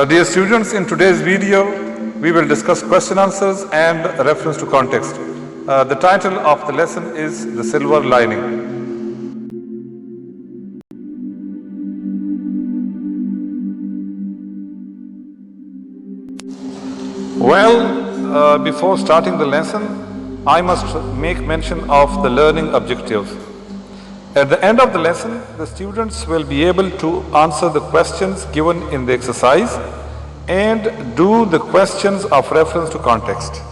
Dear students, in today's video, we will discuss question answers and reference to context. The title of the lesson is The Silver Lining. Well, before starting the lesson, I must make mention of the learning objectives. At the end of the lesson, the students will be able to answer the questions given in the exercise and do the questions of reference to context.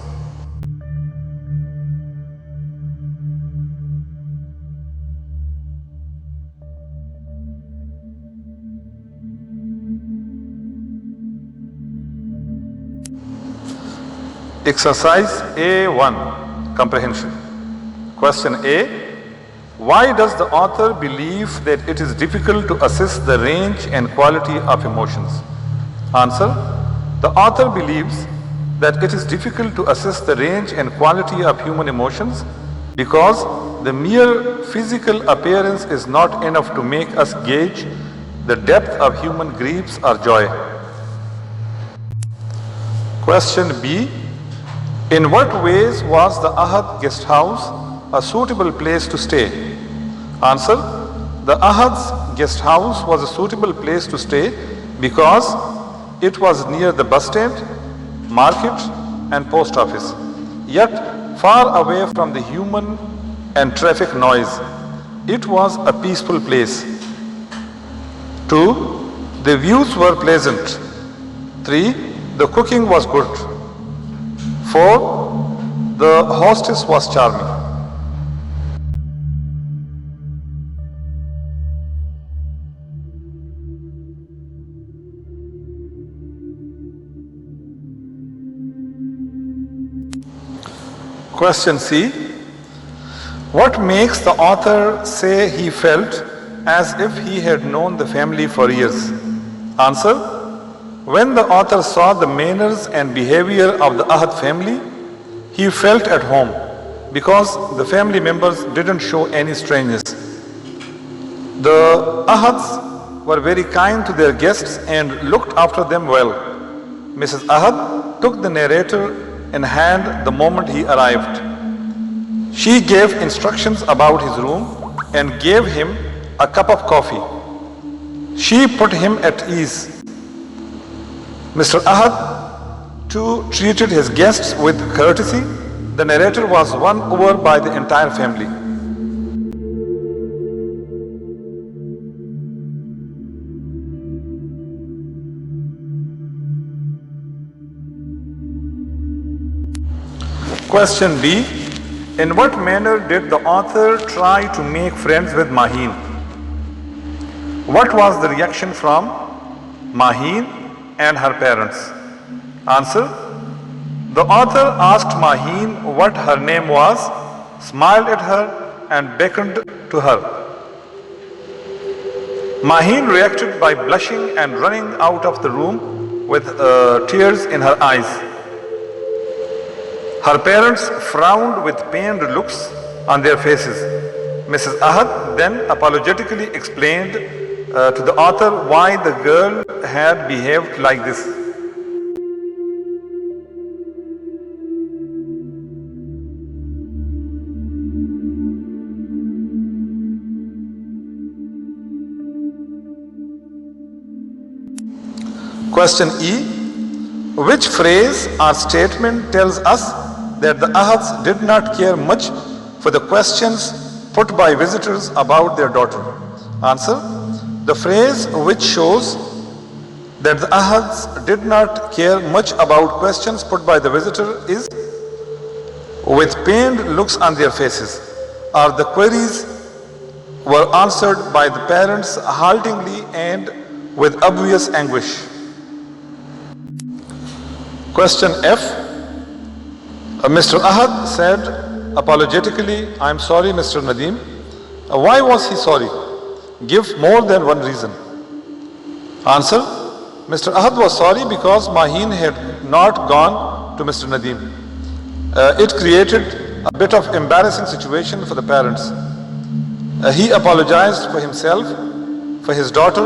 Exercise A1, Comprehension. Question A. Why does the author believe that it is difficult to assess the range and quality of emotions? Answer. The author believes that it is difficult to assess the range and quality of human emotions because the mere physical appearance is not enough to make us gauge the depth of human griefs or joy. Question B. In what ways was the Ahad guest house a suitable place to stay? Answer. The Ahad's guest house was a suitable place to stay because it was near the bus stand, market and post office, yet far away from the human and traffic noise. It was a peaceful place. 2. The views were pleasant. 3. The cooking was good. 4. The hostess was charming. Question C. What makes the author say he felt as if he had known the family for years? Answer. When the author saw the manners and behavior of the Ahad family, he felt at home because the family members didn't show any strangeness. The Ahads were very kind to their guests and looked after them well. Mrs. Ahad took the narrator in hand the moment he arrived. She gave instructions about his room and gave him a cup of coffee. She put him at ease. Mr. Ahad too treated his guests with courtesy. The narrator was won over by the entire family. Question B. In what manner did the author try to make friends with Maheen? What was the reaction from Maheen and her parents? Answer. The author asked Maheen what her name was, smiled at her and beckoned to her. Maheen reacted by blushing and running out of the room with tears in her eyes. Her parents frowned with pained looks on their faces. Mrs. Ahad then apologetically explained to the author why the girl had behaved like this. Question E. Which phrase or statement tells us that the Ahads did not care much for the questions put by visitors about their daughter? Answer. The phrase which shows that the Ahads did not care much about questions put by the visitor is with pained looks on their faces, or the queries were answered by the parents haltingly and with obvious anguish. Question F. Mr. Ahad said apologetically, "I am sorry, Mr. Nadeem." Why was he sorry? Give more than one reason. Answer. Mr. Ahad was sorry because Maheen had not gone to Mr. Nadeem. It created a bit of embarrassing situation for the parents. He apologized for himself, for his daughter,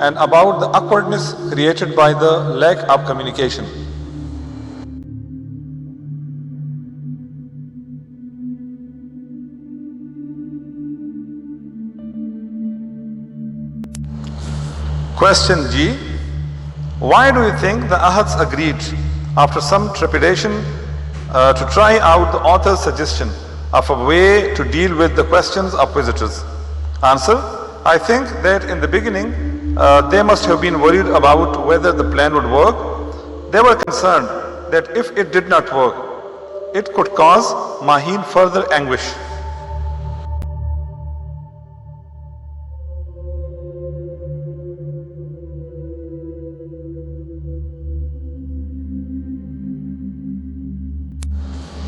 and about the awkwardness created by the lack of communication. Question G. Why do you think the Ahads agreed, after some trepidation, to try out the author's suggestion of a way to deal with the questions of visitors? Answer. I think that in the beginning, they must have been worried about whether the plan would work. They were concerned that if it did not work, it could cause Maheen further anguish.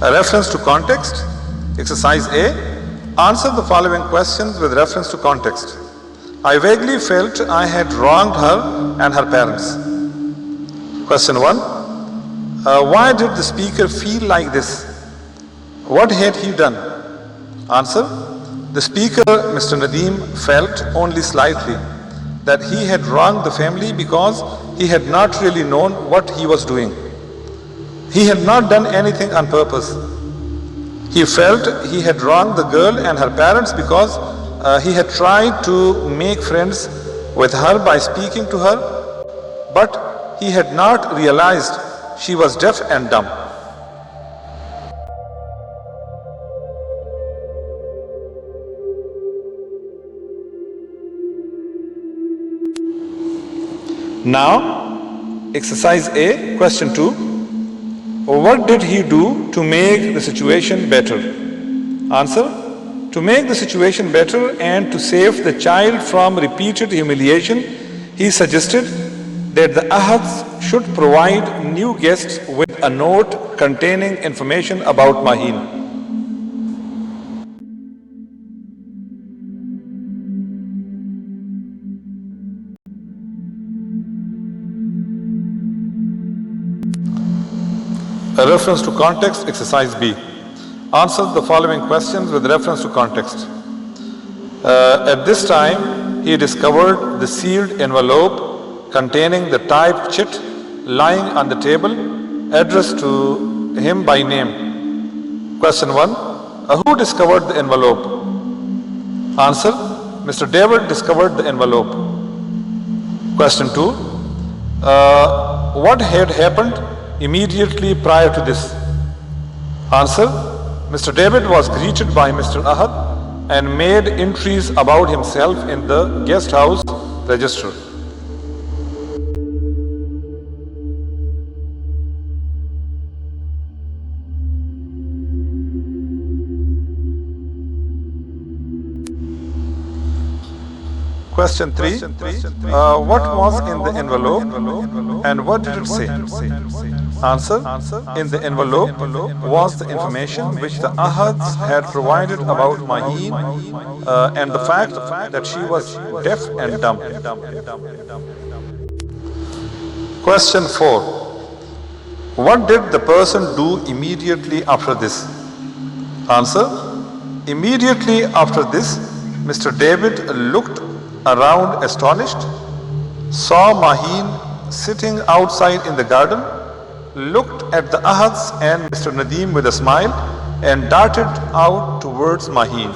A reference to context. Exercise A. Answer the following questions with reference to context. I vaguely felt I had wronged her and her parents. Question 1. Why did the speaker feel like this? What had he done? Answer. The speaker, Mr. Nadeem, felt only slightly that he had wronged the family because he had not really known what he was doing. He had not done anything on purpose. He felt he had wronged the girl and her parents because he had tried to make friends with her by speaking to her, but he had not realized she was deaf and dumb. Now, exercise A, question 2. What did he do to make the situation better? Answer. To make the situation better and to save the child from repeated humiliation, he suggested that the Ahads should provide new guests with a note containing information about Maheen. A reference to context, exercise B. Answer the following questions with reference to context. At this time, he discovered the sealed envelope containing the typed chit lying on the table, addressed to him by name. Question 1. Who discovered the envelope? Answer. Mr. David discovered the envelope. Question 2. What had happened immediately prior to this? Answer. Mr. David was greeted by Mr. Ahad and made entries about himself in the guest house register. Question 3. What was in the envelope and what did it say? Answer. In the envelope was the information which the Ahads had provided about Maheen and the fact that she was deaf and dumb. Question 4. What did the person do immediately after this? Answer. Immediately after this, Mr. David looked around astonished, saw Maheen sitting outside in the garden, looked at the Ahads and Mr. Nadeem with a smile and darted out towards Maheen.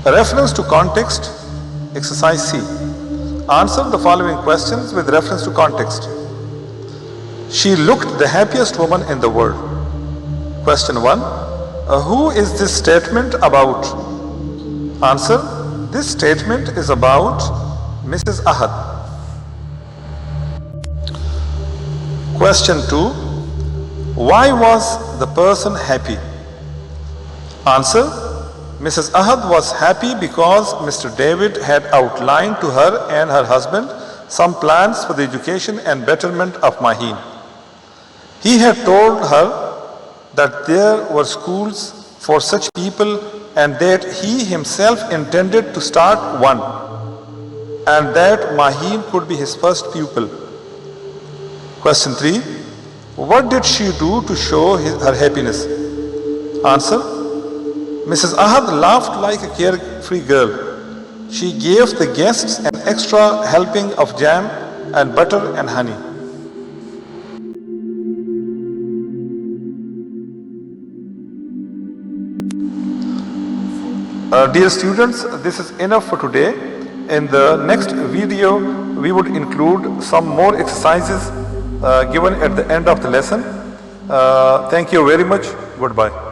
A reference to context, exercise C. Answer the following questions with reference to context. She looked the happiest woman in the world. Question 1. Who is this statement about? Answer. This statement is about Mrs. Ahad. Question 2. Why was the person happy? Answer. Mrs. Ahad was happy because Mr. David had outlined to her and her husband some plans for the education and betterment of Maheen. He had told her that there were schools for such people and that he himself intended to start one, and that Maheen could be his first pupil. Question 3. What did she do to show her happiness? Answer. Mrs. Ahad laughed like a carefree girl. She gave the guests an extra helping of jam and butter and honey. Dear students, this is enough for today. In the next video, we would include some more exercises given at the end of the lesson. Thank you very much. Goodbye.